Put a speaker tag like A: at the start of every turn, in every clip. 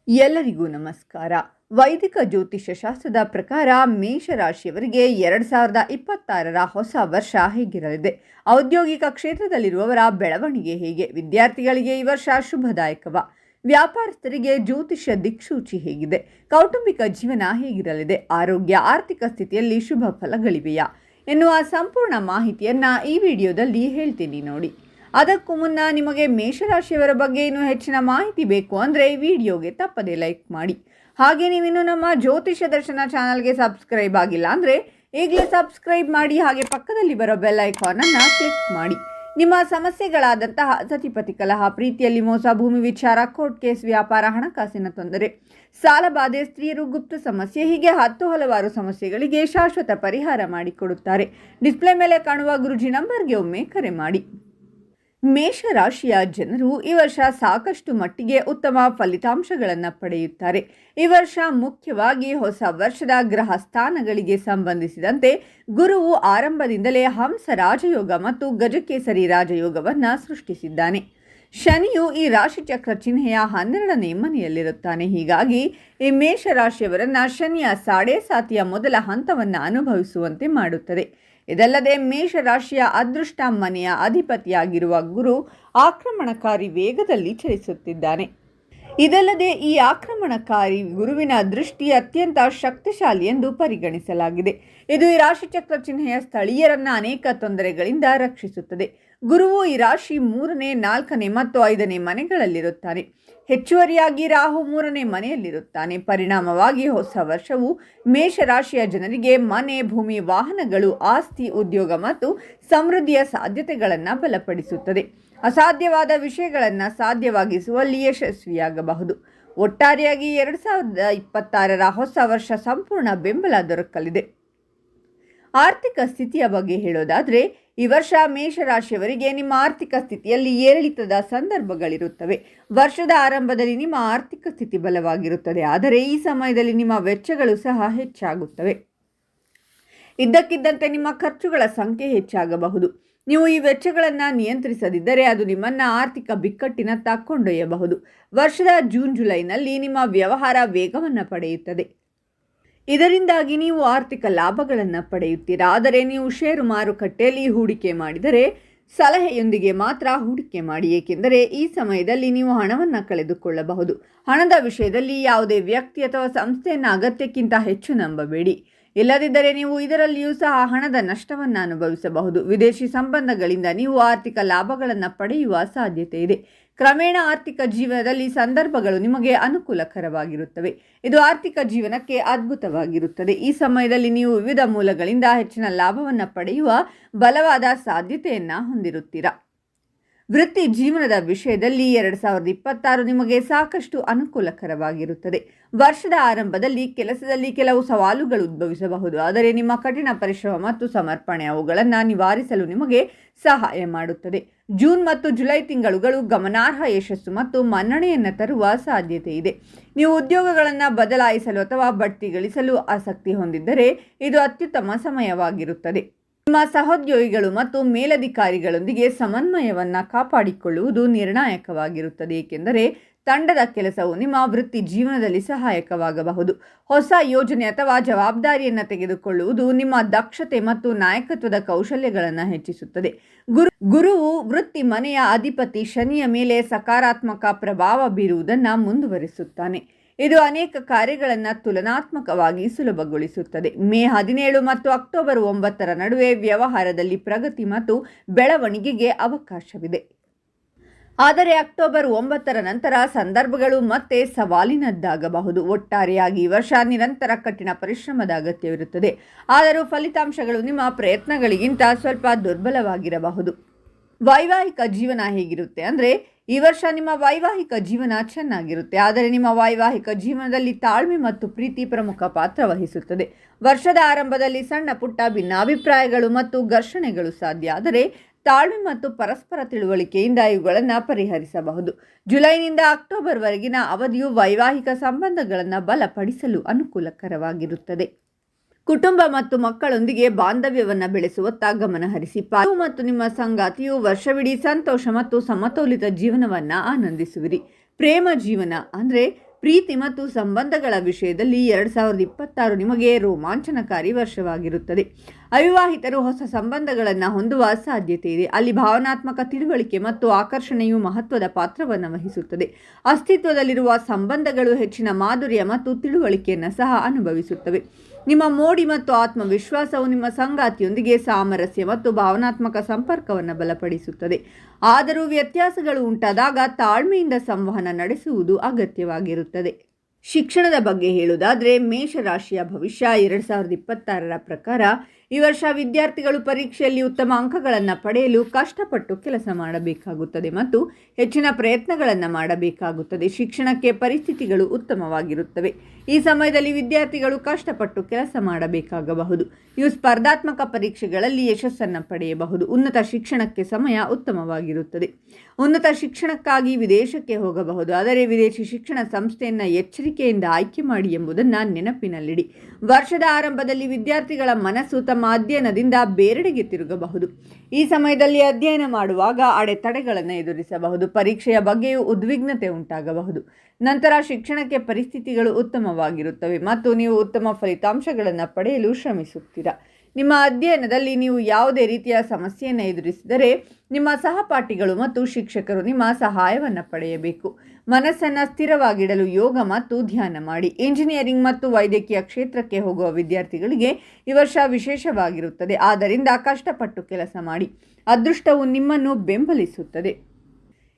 A: ಎಲ್ಲರಿಗೂ ನಮಸ್ಕಾರ. ವೈದಿಕ ಜ್ಯೋತಿಷ್ಯ ಶಾಸ್ತ್ರದ ಪ್ರಕಾರ ಮೇಷರಾಶಿಯವರಿಗೆ 2026ರ ಹೊಸ ವರ್ಷ ಹೇಗಿರಲಿದೆ? ಔದ್ಯೋಗಿಕ ಕ್ಷೇತ್ರದಲ್ಲಿರುವವರ ಬೆಳವಣಿಗೆ ಹೇಗೆ? ವಿದ್ಯಾರ್ಥಿಗಳಿಗೆ ಈ ವರ್ಷ ಶುಭದಾಯಕವ? ವ್ಯಾಪಾರಸ್ಥರಿಗೆ ಜ್ಯೋತಿಷ್ಯ ದಿಕ್ಸೂಚಿ ಹೇಗಿದೆ? ಕೌಟುಂಬಿಕ ಜೀವನ ಹೇಗಿರಲಿದೆ? ಆರೋಗ್ಯ, ಆರ್ಥಿಕ ಸ್ಥಿತಿಯಲ್ಲಿ ಶುಭ ಫಲಗಳಿವೆಯಾ ಎನ್ನುವ ಸಂಪೂರ್ಣ ಮಾಹಿತಿಯನ್ನು ಈ ವಿಡಿಯೋದಲ್ಲಿ ಹೇಳ್ತೀನಿ ನೋಡಿ. ಅದಕ್ಕೂ ಮುನ್ನ ನಿಮಗೆ ಮೇಷರಾಶಿಯವರ ಬಗ್ಗೆ ಇನ್ನೂ ಹೆಚ್ಚಿನ ಮಾಹಿತಿ ಬೇಕು ಅಂದರೆ ಈ ವಿಡಿಯೋಗೆ ತಪ್ಪದೇ ಲೈಕ್ ಮಾಡಿ. ಹಾಗೆ ನೀವಿನ್ನೂ ನಮ್ಮ ಜ್ಯೋತಿಷ್ಯ ದರ್ಶನ ಚಾನಲ್ಗೆ ಸಬ್ಸ್ಕ್ರೈಬ್ ಆಗಿಲ್ಲ ಅಂದರೆ ಈಗಲೇ ಸಬ್ಸ್ಕ್ರೈಬ್ ಮಾಡಿ. ಹಾಗೆ ಪಕ್ಕದಲ್ಲಿ ಬರೋ ಬೆಲ್ ಐಕಾನನ್ನು ಕ್ಲಿಕ್ ಮಾಡಿ. ನಿಮ್ಮ ಸಮಸ್ಯೆಗಳಾದಂತಹ ಸತಿಪತಿ ಕಲಹ, ಪ್ರೀತಿಯಲ್ಲಿ ಮೋಸ, ಭೂಮಿ ವಿಚಾರ, ಕೋರ್ಟ್ ಕೇಸ್, ವ್ಯಾಪಾರ, ಹಣಕಾಸಿನ ತೊಂದರೆ, ಸಾಲಬಾಧೆ, ಸ್ತ್ರೀಯರು, ಗುಪ್ತ ಸಮಸ್ಯೆ, ಹೀಗೆ ಹಲವಾರು ಸಮಸ್ಯೆಗಳಿಗೆ ಶಾಶ್ವತ ಪರಿಹಾರ ಮಾಡಿಕೊಡುತ್ತಾರೆ. ಡಿಸ್ಪ್ಲೇ ಮೇಲೆ ಕಾಣುವ ಗುರುಜಿ ನಂಬರ್ಗೆ ಒಮ್ಮೆ ಕರೆ ಮಾಡಿ. ಮೇಷರಾಶಿಯ ಜನರು ಈ ವರ್ಷ ಸಾಕಷ್ಟು ಮಟ್ಟಿಗೆ ಉತ್ತಮ ಫಲಿತಾಂಶಗಳನ್ನು ಪಡೆಯುತ್ತಾರೆ. ಈ ವರ್ಷ ಮುಖ್ಯವಾಗಿ ಹೊಸ ವರ್ಷದ ಗ್ರಹ ಸ್ಥಾನಗಳಿಗೆ ಸಂಬಂಧಿಸಿದಂತೆ ಗುರುವು ಆರಂಭದಿಂದಲೇ ಹಂಸ ರಾಜಯೋಗ ಮತ್ತು ಗಜಕೇಸರಿ ರಾಜಯೋಗವನ್ನು ಸೃಷ್ಟಿಸಿದ್ದಾನೆ. ಶನಿಯು ಈ ರಾಶಿಚಕ್ರ ಚಿಹ್ನೆಯ 12ನೇ ಮನೆಯಲ್ಲಿರುತ್ತಾನೆ. ಹೀಗಾಗಿ ಈ ಮೇಷರಾಶಿಯವರನ್ನು ಶನಿಯ ಸಾಡೆಸಾತಿಯ ಮೊದಲ ಹಂತವನ್ನು ಅನುಭವಿಸುವಂತೆ ಮಾಡುತ್ತದೆ. ಇದಲ್ಲದೆ ಮೇಷರಾಶಿಯ ಅದೃಷ್ಟ ಮನೆಯ ಅಧಿಪತಿಯಾಗಿರುವ ಗುರು ಆಕ್ರಮಣಕಾರಿ ವೇಗದಲ್ಲಿ ಚಲಿಸುತ್ತಿದ್ದಾನೆ. ಇದಲ್ಲದೆ ಈ ಆಕ್ರಮಣಕಾರಿ ಗುರುವಿನ ದೃಷ್ಟಿ ಅತ್ಯಂತ ಶಕ್ತಿಶಾಲಿ ಎಂದು ಪರಿಗಣಿಸಲಾಗಿದೆ. ಇದು ಈ ರಾಶಿಚಕ್ರ ಚಿಹ್ನೆಯ ಸ್ಥಳೀಯರನ್ನು ಅನೇಕ ತೊಂದರೆಗಳಿಂದ ರಕ್ಷಿಸುತ್ತದೆ. ಗುರುವು ಈ ರಾಶಿ 3ನೇ, 4ನೇ ಮತ್ತು 5ನೇ ಮನೆಗಳಲ್ಲಿರುತ್ತಾನೆ. ಹೆಚ್ಚುವರಿಯಾಗಿ ರಾಹು 3ನೇ ಮನೆಯಲ್ಲಿರುತ್ತಾನೆ. ಪರಿಣಾಮವಾಗಿ ಹೊಸ ವರ್ಷವು ಮೇಷರಾಶಿಯ ಜನರಿಗೆ ಮನೆ, ಭೂಮಿ, ವಾಹನಗಳು, ಆಸ್ತಿ, ಉದ್ಯೋಗ ಮತ್ತು ಸಮೃದ್ಧಿಯ ಸಾಧ್ಯತೆಗಳನ್ನು ಬಲಪಡಿಸುತ್ತದೆ. ಅಸಾಧ್ಯವಾದ ವಿಷಯಗಳನ್ನು ಸಾಧ್ಯವಾಗಿಸುವಲ್ಲಿ ಯಶಸ್ವಿಯಾಗಬಹುದು. ಒಟ್ಟಾರೆಯಾಗಿ 2026ರ ಹೊಸ ವರ್ಷ ಸಂಪೂರ್ಣ ಬೆಂಬಲ ದೊರಕಲಿದೆ. ಆರ್ಥಿಕ ಸ್ಥಿತಿಯ ಬಗ್ಗೆ ಹೇಳೋದಾದರೆ ಈ ವರ್ಷ ಮೇಷರಾಶಿಯವರಿಗೆ ನಿಮ್ಮ ಆರ್ಥಿಕ ಸ್ಥಿತಿಯಲ್ಲಿ ಏರಿಳಿತದ ಸಂದರ್ಭಗಳಿರುತ್ತವೆ. ವರ್ಷದ ಆರಂಭದಲ್ಲಿ ನಿಮ್ಮ ಆರ್ಥಿಕ ಸ್ಥಿತಿ ಬಲವಾಗಿರುತ್ತದೆ, ಆದರೆ ಈ ಸಮಯದಲ್ಲಿ ನಿಮ್ಮ ವೆಚ್ಚಗಳು ಸಹ ಹೆಚ್ಚಾಗುತ್ತವೆ. ಇದ್ದಕ್ಕಿದ್ದಂತೆ ನಿಮ್ಮ ಖರ್ಚುಗಳ ಸಂಖ್ಯೆ ಹೆಚ್ಚಾಗಬಹುದು. ನೀವು ಈ ವೆಚ್ಚಗಳನ್ನು ನಿಯಂತ್ರಿಸದಿದ್ದರೆ ಅದು ನಿಮ್ಮನ್ನು ಆರ್ಥಿಕ ಬಿಕ್ಕಟ್ಟಿನತ್ತ ಕೊಂಡೊಯ್ಯಬಹುದು. ವರ್ಷದ ಜೂನ್ ಜುಲೈನಲ್ಲಿ ನಿಮ್ಮ ವ್ಯವಹಾರ ವೇಗವನ್ನು ಪಡೆಯುತ್ತದೆ. ಇದರಿಂದಾಗಿ ನೀವು ಆರ್ಥಿಕ ಲಾಭಗಳನ್ನು ಪಡೆಯುತ್ತೀರಾ. ಆದರೆ ನೀವು ಷೇರು ಮಾರುಕಟ್ಟೆಯಲ್ಲಿ ಹೂಡಿಕೆ ಮಾಡಿದರೆ ಸಲಹೆಯೊಂದಿಗೆ ಮಾತ್ರ ಹೂಡಿಕೆ ಮಾಡಿ, ಏಕೆಂದರೆ ಈ ಸಮಯದಲ್ಲಿ ನೀವು ಹಣವನ್ನು ಕಳೆದುಕೊಳ್ಳಬಹುದು. ಹಣದ ವಿಷಯದಲ್ಲಿ ಯಾವುದೇ ವ್ಯಕ್ತಿ ಅಥವಾ ಸಂಸ್ಥೆಯನ್ನು ಅಗತ್ಯಕ್ಕಿಂತ ಹೆಚ್ಚು ನಂಬಬೇಡಿ. ಇಲ್ಲದಿದ್ದರೆ ನೀವು ಇದರಲ್ಲಿಯೂ ಸಹ ಹಣದ ನಷ್ಟವನ್ನು ಅನುಭವಿಸಬಹುದು. ವಿದೇಶಿ ಸಂಬಂಧಗಳಿಂದ ನೀವು ಆರ್ಥಿಕ ಲಾಭಗಳನ್ನು ಪಡೆಯುವ ಸಾಧ್ಯತೆ ಇದೆ. ಕ್ರಮೇಣ ಆರ್ಥಿಕ ಜೀವನದಲ್ಲಿ ಸಂದರ್ಭಗಳು ನಿಮಗೆ ಅನುಕೂಲಕರವಾಗಿರುತ್ತವೆ. ಇದು ಆರ್ಥಿಕ ಜೀವನಕ್ಕೆ ಅದ್ಭುತವಾಗಿರುತ್ತದೆ. ಈ ಸಮಯದಲ್ಲಿ ನೀವು ವಿವಿಧ ಮೂಲಗಳಿಂದ ಹೆಚ್ಚಿನ ಲಾಭವನ್ನು ಪಡೆಯುವ ಬಲವಾದ ಸಾಧ್ಯತೆಯನ್ನು ಹೊಂದಿರುತ್ತೀರಾ. ವೃತ್ತಿ ಜೀವನದ ವಿಷಯದಲ್ಲಿ 2026 ನಿಮಗೆ ಸಾಕಷ್ಟು ಅನುಕೂಲಕರವಾಗಿರುತ್ತದೆ. ವರ್ಷದ ಆರಂಭದಲ್ಲಿ ಕೆಲಸದಲ್ಲಿ ಕೆಲವು ಸವಾಲುಗಳು ಉದ್ಭವಿಸಬಹುದು, ಆದರೆ ನಿಮ್ಮ ಕಠಿಣ ಪರಿಶ್ರಮ ಮತ್ತು ಸಮರ್ಪಣೆ ಅವುಗಳನ್ನು ನಿವಾರಿಸಲು ನಿಮಗೆ ಸಹಾಯ ಮಾಡುತ್ತದೆ. ಜೂನ್ ಮತ್ತು ಜುಲೈ ತಿಂಗಳುಗಳು ಗಮನಾರ್ಹ ಯಶಸ್ಸು ಮತ್ತು ಮನ್ನಣೆಯನ್ನು ತರುವ ಸಾಧ್ಯತೆ ಇದೆ. ನೀವು ಉದ್ಯೋಗಗಳನ್ನು ಬದಲಾಯಿಸಲು ಅಥವಾ ಬಡ್ತಿ ಗಳಿಸಲು ಆಸಕ್ತಿ ಹೊಂದಿದ್ದರೆ ಇದು ಅತ್ಯುತ್ತಮ ಸಮಯವಾಗಿರುತ್ತದೆ. ನಿಮ್ಮ ಸಹೋದ್ಯೋಗಿಗಳು ಮತ್ತು ಮೇಲಧಿಕಾರಿಗಳೊಂದಿಗೆ ಸಮನ್ವಯವನ್ನು ಕಾಪಾಡಿಕೊಳ್ಳುವುದು ನಿರ್ಣಾಯಕವಾಗಿರುತ್ತದೆ, ಏಕೆಂದರೆ ತಂಡದ ಕೆಲಸವು ನಿಮ್ಮ ವೃತ್ತಿ ಜೀವನದಲ್ಲಿ ಸಹಾಯಕವಾಗಬಹುದು. ಹೊಸ ಯೋಜನೆ ಅಥವಾ ಜವಾಬ್ದಾರಿಯನ್ನು ತೆಗೆದುಕೊಳ್ಳುವುದು ನಿಮ್ಮ ದಕ್ಷತೆ ಮತ್ತು ನಾಯಕತ್ವದ ಕೌಶಲ್ಯಗಳನ್ನು ಹೆಚ್ಚಿಸುತ್ತದೆ. ಗುರುವು ವೃತ್ತಿ ಮನೆಯ ಅಧಿಪತಿ ಶನಿಯ ಮೇಲೆ ಸಕಾರಾತ್ಮಕ ಪ್ರಭಾವ ಬೀರುವುದನ್ನು ಮುಂದುವರಿಸುತ್ತಾನೆ. ಇದು ಅನೇಕ ಕಾರ್ಯಗಳನ್ನು ತುಲನಾತ್ಮಕವಾಗಿ ಸುಲಭಗೊಳಿಸುತ್ತದೆ. ಮೇ 17 ಮತ್ತು ಅಕ್ಟೋಬರ್ 9ರ ನಡುವೆ ವ್ಯವಹಾರದಲ್ಲಿ ಪ್ರಗತಿ ಮತ್ತು ಬೆಳವಣಿಗೆಗೆ ಅವಕಾಶವಿದೆ. ಆದರೆ ಅಕ್ಟೋಬರ್ 9ರ ನಂತರ ಸಂದರ್ಭಗಳು ಮತ್ತೆ ಸವಾಲಿನದ್ದಾಗಬಹುದು. ಒಟ್ಟಾರೆಯಾಗಿ ಈ ವರ್ಷ ನಿರಂತರ ಕಠಿಣ ಪರಿಶ್ರಮದ ಅಗತ್ಯವಿರುತ್ತದೆ, ಆದರೂ ಫಲಿತಾಂಶಗಳು ನಿಮ್ಮ ಪ್ರಯತ್ನಗಳಿಗಿಂತ ಸ್ವಲ್ಪ ದುರ್ಬಲವಾಗಿರಬಹುದು. ವೈವಾಹಿಕ ಜೀವನ ಹೇಗಿರುತ್ತೆ ಅಂದರೆ ಈ ವರ್ಷ ನಿಮ್ಮ ವೈವಾಹಿಕ ಜೀವನ ಚೆನ್ನಾಗಿರುತ್ತೆ, ಆದರೆ ನಿಮ್ಮ ವೈವಾಹಿಕ ಜೀವನದಲ್ಲಿ ತಾಳ್ಮೆ ಮತ್ತು ಪ್ರೀತಿ ಪ್ರಮುಖ ಪಾತ್ರ ವಹಿಸುತ್ತದೆ. ವರ್ಷದ ಆರಂಭದಲ್ಲಿ ಸಣ್ಣ ಪುಟ್ಟ ಭಿನ್ನಾಭಿಪ್ರಾಯಗಳು ಮತ್ತು ಘರ್ಷಣೆಗಳು ಸಾಧ್ಯ, ಆದರೆ ತಾಳ್ಮೆ ಮತ್ತು ಪರಸ್ಪರ ತಿಳುವಳಿಕೆಯಿಂದ ಇವುಗಳನ್ನು ಪರಿಹರಿಸಬಹುದು. ಜುಲೈನಿಂದ ಅಕ್ಟೋಬರ್ವರೆಗಿನ ಅವಧಿಯು ವೈವಾಹಿಕ ಸಂಬಂಧಗಳನ್ನು ಬಲಪಡಿಸಲು ಅನುಕೂಲಕರವಾಗಿರುತ್ತದೆ. ಕುಟುಂಬ ಮತ್ತು ಮಕ್ಕಳೊಂದಿಗೆ ಬಾಂಧವ್ಯವನ್ನು ಬೆಳೆಸುವತ್ತ ಗಮನ ಹರಿಸಿ. ಮತ್ತು ನಿಮ್ಮ ಸಂಗಾತಿಯು ವರ್ಷವಿಡೀ ಸಂತೋಷ ಮತ್ತು ಸಮತೋಲಿತ ಜೀವನವನ್ನು ಆನಂದಿಸುವಿರಿ. ಪ್ರೇಮ ಜೀವನ ಅಂದರೆ ಪ್ರೀತಿ ಮತ್ತು ಸಂಬಂಧಗಳ ವಿಷಯದಲ್ಲಿ 2026 ನಿಮಗೆ ರೋಮಾಂಚನಕಾರಿ ವರ್ಷವಾಗಿರುತ್ತದೆ. ಅವಿವಾಹಿತರು ಹೊಸ ಸಂಬಂಧಗಳನ್ನು ಹೊಂದುವ ಸಾಧ್ಯತೆ ಇದೆ. ಅಲ್ಲಿ ಭಾವನಾತ್ಮಕ ತಿಳುವಳಿಕೆ ಮತ್ತು ಆಕರ್ಷಣೆಯು ಮಹತ್ವದ ಪಾತ್ರವನ್ನು ವಹಿಸುತ್ತದೆ. ಅಸ್ತಿತ್ವದಲ್ಲಿರುವ ಸಂಬಂಧಗಳು ಹೆಚ್ಚಿನ ಮಾಧುರ್ಯ ಮತ್ತು ತಿಳುವಳಿಕೆಯನ್ನು ಸಹ ಅನುಭವಿಸುತ್ತವೆ. ನಿಮ್ಮ ಮೋಡಿ ಮತ್ತು ಆತ್ಮವಿಶ್ವಾಸವು ನಿಮ್ಮ ಸಂಗಾತಿಯೊಂದಿಗೆ ಸಾಮರಸ್ಯ ಮತ್ತು ಭಾವನಾತ್ಮಕ ಸಂಪರ್ಕವನ್ನು ಬಲಪಡಿಸುತ್ತದೆ. ಆದರೂ ವ್ಯತ್ಯಾಸಗಳು ಉಂಟಾದಾಗ ತಾಳ್ಮೆಯಿಂದ ಸಂವಹನ ನಡೆಸುವುದು ಅಗತ್ಯವಾಗಿರುತ್ತದೆ. ಶಿಕ್ಷಣದ ಬಗ್ಗೆ ಹೇಳುವುದಾದರೆ ಮೇಷರಾಶಿಯ ಭವಿಷ್ಯ 2026 ಪ್ರಕಾರ ಈ ವರ್ಷ ವಿದ್ಯಾರ್ಥಿಗಳು ಪರೀಕ್ಷೆಯಲ್ಲಿ ಉತ್ತಮ ಅಂಕಗಳನ್ನು ಪಡೆಯಲು ಕಷ್ಟಪಟ್ಟು ಕೆಲಸ ಮಾಡಬೇಕಾಗುತ್ತದೆ ಮತ್ತು ಹೆಚ್ಚಿನ ಪ್ರಯತ್ನಗಳನ್ನು ಮಾಡಬೇಕಾಗುತ್ತದೆ. ಶಿಕ್ಷಣಕ್ಕೆ ಪರಿಸ್ಥಿತಿಗಳು ಉತ್ತಮವಾಗಿರುತ್ತವೆ. ಈ ಸಮಯದಲ್ಲಿ ವಿದ್ಯಾರ್ಥಿಗಳು ಕಷ್ಟಪಟ್ಟು ಕೆಲಸ ಮಾಡಬೇಕಾಗಬಹುದು. ನೀವು ಸ್ಪರ್ಧಾತ್ಮಕ ಪರೀಕ್ಷೆಗಳಲ್ಲಿ ಯಶಸ್ಸನ್ನು ಪಡೆಯಬಹುದು. ಉನ್ನತ ಶಿಕ್ಷಣಕ್ಕೆ ಸಮಯ ಉತ್ತಮವಾಗಿರುತ್ತದೆ. ಉನ್ನತ ಶಿಕ್ಷಣಕ್ಕಾಗಿ ವಿದೇಶಕ್ಕೆ ಹೋಗಬಹುದು. ಆದರೆ ವಿದೇಶಿ ಶಿಕ್ಷಣ ಸಂಸ್ಥೆಯನ್ನು ಎಚ್ಚರಿಕೆಯಿಂದ ಆಯ್ಕೆ ಮಾಡಿ ಎಂಬುದನ್ನು ನೆನಪಿನಲ್ಲಿಡಿ. ವರ್ಷದ ಆರಂಭದಲ್ಲಿ ವಿದ್ಯಾರ್ಥಿಗಳ ಮನಸ್ಸು ತಮ್ಮ ಅಧ್ಯಯನದಿಂದ ಬೇರೆಡೆಗೆ ತಿರುಗಬಹುದು. ಈ ಸಮಯದಲ್ಲಿ ಅಧ್ಯಯನ ಮಾಡುವಾಗ ಅಡೆತಡೆಗಳನ್ನು ಎದುರಿಸಬಹುದು. ಪರೀಕ್ಷೆಯ ಬಗ್ಗೆಯೂ ಉದ್ವಿಗ್ನತೆ ಉಂಟಾಗಬಹುದು. ನಂತರ ಶಿಕ್ಷಣಕ್ಕೆ ಪರಿಸ್ಥಿತಿಗಳು ಉತ್ತಮವಾಗಿರುತ್ತವೆ ಮತ್ತು ನೀವು ಉತ್ತಮ ಫಲಿತಾಂಶಗಳನ್ನು ಪಡೆಯಲು ಶ್ರಮಿಸುತ್ತೀರಾ. ನಿಮ್ಮ ಅಧ್ಯಯನದಲ್ಲಿ ನೀವು ಯಾವುದೇ ರೀತಿಯ ಸಮಸ್ಯೆಯನ್ನು ಎದುರಿಸಿದರೆ ನಿಮ್ಮ ಸಹಪಾಠಿಗಳು ಮತ್ತು ಶಿಕ್ಷಕರು ನಿಮ್ಮ ಸಹಾಯವನ್ನು ಪಡೆಯಬೇಕು. ಮನಸ್ಸನ್ನು ಸ್ಥಿರವಾಗಿಡಲು ಯೋಗ ಮತ್ತು ಧ್ಯಾನ ಮಾಡಿ. ಇಂಜಿನಿಯರಿಂಗ್ ಮತ್ತು ವೈದ್ಯಕೀಯ ಕ್ಷೇತ್ರಕ್ಕೆ ಹೋಗುವ ವಿದ್ಯಾರ್ಥಿಗಳಿಗೆ ಈ ವರ್ಷ ವಿಶೇಷವಾಗಿರುತ್ತದೆ. ಆದ್ದರಿಂದ ಕಷ್ಟಪಟ್ಟು ಕೆಲಸ ಮಾಡಿ. ಅದೃಷ್ಟವು ನಿಮ್ಮನ್ನು ಬೆಂಬಲಿಸುತ್ತದೆ.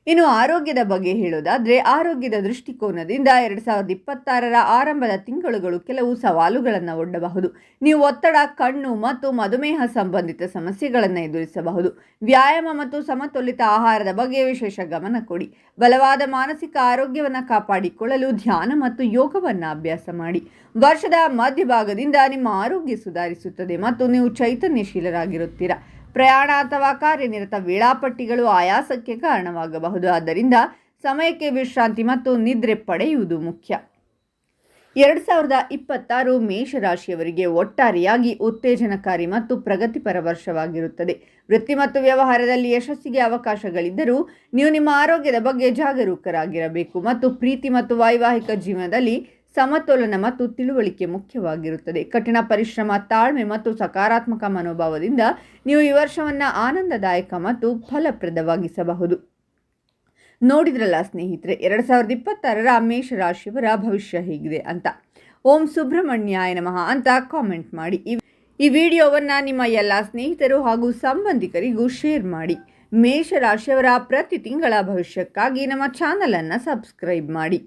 A: ಇನ್ನು ಆರೋಗ್ಯದ ಬಗ್ಗೆ ಹೇಳೋದಾದರೆ ಆರೋಗ್ಯದ ದೃಷ್ಟಿಕೋನದಿಂದ 2026 ಆರಂಭದ ತಿಂಗಳುಗಳು ಕೆಲವು ಸವಾಲುಗಳನ್ನು ಒಡ್ಡಬಹುದು. ನೀವು ಒತ್ತಡ, ಕಣ್ಣು ಮತ್ತು ಮಧುಮೇಹ ಸಂಬಂಧಿತ ಸಮಸ್ಯೆಗಳನ್ನು ಎದುರಿಸಬಹುದು. ವ್ಯಾಯಾಮ ಮತ್ತು ಸಮತೋಲಿತ ಆಹಾರದ ಬಗ್ಗೆ ವಿಶೇಷ ಗಮನ ಕೊಡಿ. ಬಲವಾದ ಮಾನಸಿಕ ಆರೋಗ್ಯವನ್ನು ಕಾಪಾಡಿಕೊಳ್ಳಲು ಧ್ಯಾನ ಮತ್ತು ಯೋಗವನ್ನು ಅಭ್ಯಾಸ ಮಾಡಿ. ವರ್ಷದ ಮಧ್ಯಭಾಗದಿಂದ ನಿಮ್ಮ ಆರೋಗ್ಯ ಸುಧಾರಿಸುತ್ತದೆ ಮತ್ತು ನೀವು ಚೈತನ್ಯಶೀಲರಾಗಿರುತ್ತೀರಾ. ಪ್ರಯಾಣ ಅಥವಾ ಕಾರ್ಯನಿರತ ವೇಳಾಪಟ್ಟಿಗಳು ಆಯಾಸಕ್ಕೆ ಕಾರಣವಾಗಬಹುದು. ಆದ್ದರಿಂದ ಸಮಯಕ್ಕೆ ವಿಶ್ರಾಂತಿ ಮತ್ತು ನಿದ್ರೆ ಪಡೆಯುವುದು ಮುಖ್ಯ. 2026 ಮೇಷರಾಶಿಯವರಿಗೆ ಒಟ್ಟಾರೆಯಾಗಿ ಉತ್ತೇಜನಕಾರಿ ಮತ್ತು ಪ್ರಗತಿಪರ ವರ್ಷವಾಗಿರುತ್ತದೆ. ವೃತ್ತಿ ಮತ್ತು ವ್ಯವಹಾರದಲ್ಲಿ ಯಶಸ್ಸಿಗೆ ಅವಕಾಶಗಳಿದ್ದರೂ ನೀವು ನಿಮ್ಮ ಆರೋಗ್ಯದ ಬಗ್ಗೆ ಜಾಗರೂಕರಾಗಿರಬೇಕು ಮತ್ತು ಪ್ರೀತಿ ಮತ್ತು ವೈವಾಹಿಕ ಜೀವನದಲ್ಲಿ ಸಮತೋಲನ ಮತ್ತು ತಿಳುವಳಿಕೆ ಮುಖ್ಯವಾಗಿರುತ್ತದೆ. ಕಠಿಣ ಪರಿಶ್ರಮ, ತಾಳ್ಮೆ ಮತ್ತು ಸಕಾರಾತ್ಮಕ ಮನೋಭಾವದಿಂದ ನೀವು ಈ ವರ್ಷವನ್ನು ಆನಂದದಾಯಕ ಮತ್ತು ಫಲಪ್ರದವಾಗಿಸಬಹುದು. ನೋಡಿದ್ರಲ್ಲ ಸ್ನೇಹಿತರೆ, 2026 ಮೇಷರಾಶಿಯವರ ಭವಿಷ್ಯ ಹೇಗಿದೆ ಅಂತ. ಓಂ ಸುಬ್ರಹ್ಮಣ್ಯಾಯ ನಮಃ ಅಂತ ಕಾಮೆಂಟ್ ಮಾಡಿ. ಈ ವಿಡಿಯೋವನ್ನು ನಿಮ್ಮ ಎಲ್ಲ ಸ್ನೇಹಿತರು ಹಾಗೂ ಸಂಬಂಧಿಕರಿಗೂ ಶೇರ್ ಮಾಡಿ. ಮೇಷರಾಶಿಯವರ ಪ್ರತಿ ತಿಂಗಳ ಭವಿಷ್ಯಕ್ಕಾಗಿ ನಮ್ಮ ಚಾನಲನ್ನು ಸಬ್ಸ್ಕ್ರೈಬ್ ಮಾಡಿ.